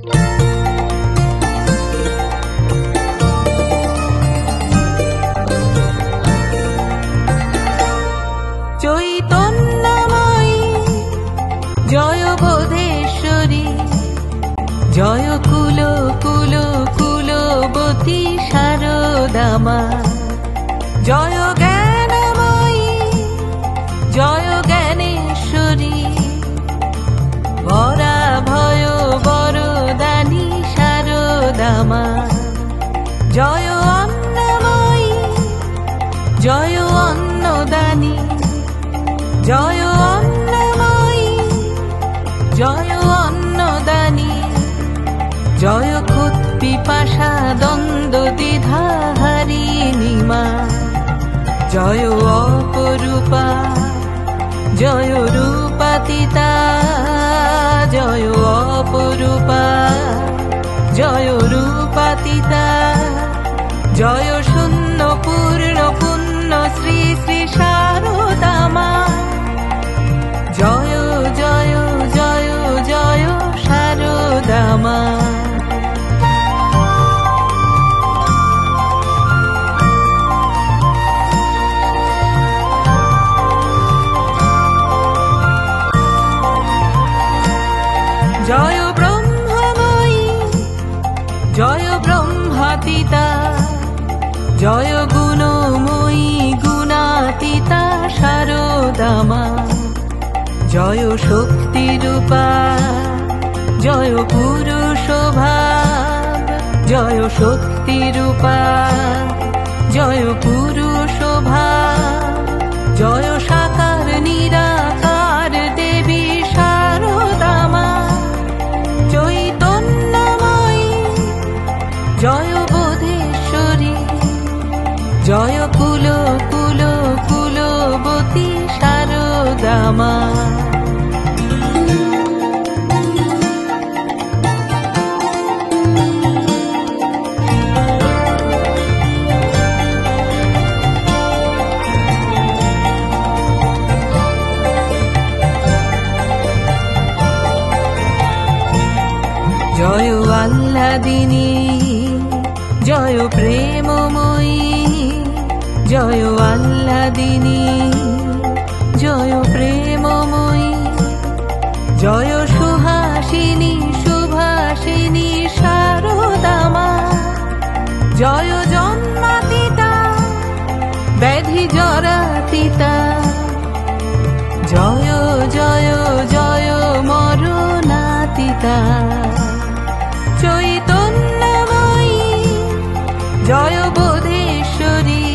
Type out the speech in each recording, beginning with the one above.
চৈতন্যময়ী জয় বোধেশ্বরী, জয় কুল কুল কুলবতী শারদা মা। জয় জ্ঞানময়ী জয় জ্ঞানেশ্বরী, বরা ভয় বরদানী শারদা মা। জয় অন্নময়ী জয় অন্নদানী, জয় অন্নময়ী জয় অন্নদানী। জয় ক্ষুৎ পিপাসা দ্বন্দ্ব দ্বিধা হারিণী মা। জয় অপরূপা জয় রূপাতীতা, জয় অপরূপা জয় রূপাতীতা। জয় শূন্য পূর্ণ পুণ্য শ্রী শ্রী শারদা মা। জয় জয় জয় জয় শারদা মা। জয় ব্রহ্মময়ী জয় ব্রহ্মাতীতা, জয় গুণময়ী গুণাতীতা শারদা মা। জয় শক্তিরূপা জয় পুরুষ ভাব, জয় শক্তিরূপা জয় পুরুষ ভাব। জয় সাকার নিরাকার দেবী শারদা মা। চৈতন্যময়ী জয় বোধেশ্বরী, জয় কুল কুল কুলবতী শারদা মা। জয় আহ্লাদিনী জয় প্রেমময়ী, জয় আহ্লাদিনী জয় প্রেমময়ী। জয় সুহাসিনী সুভাষিনী শারদা মা। জয় জন্মাতীতা ব্যাধি জরাতীতা, জয় জয় জয় মরণাতীতা। চৈতন্যময়ী জয় বোধেশ্বরী,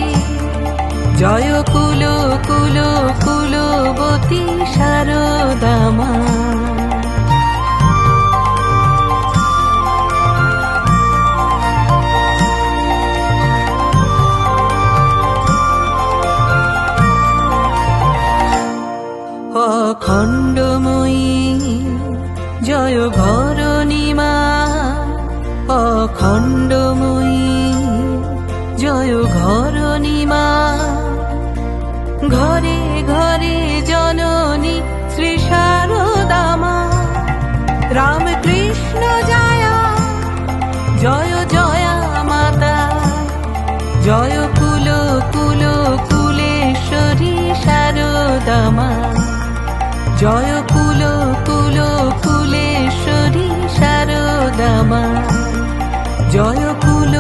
জয় কুল কুল কুলবতী শারদা মা। অখণ্ডময়ী জয় ঘরণী মা। অখণ্ডময়ী জয় ঘরণী মা। ঘরে ঘরে জননী শ্রী শারদা মা। রামকৃষ্ণ জয়া জয় জয়া মাতা, জয় কুল কুল কুলেশ্বরী শারদা মা। জয় কুল কুল কুলেশ্বরী শারদা মা। জয় কুল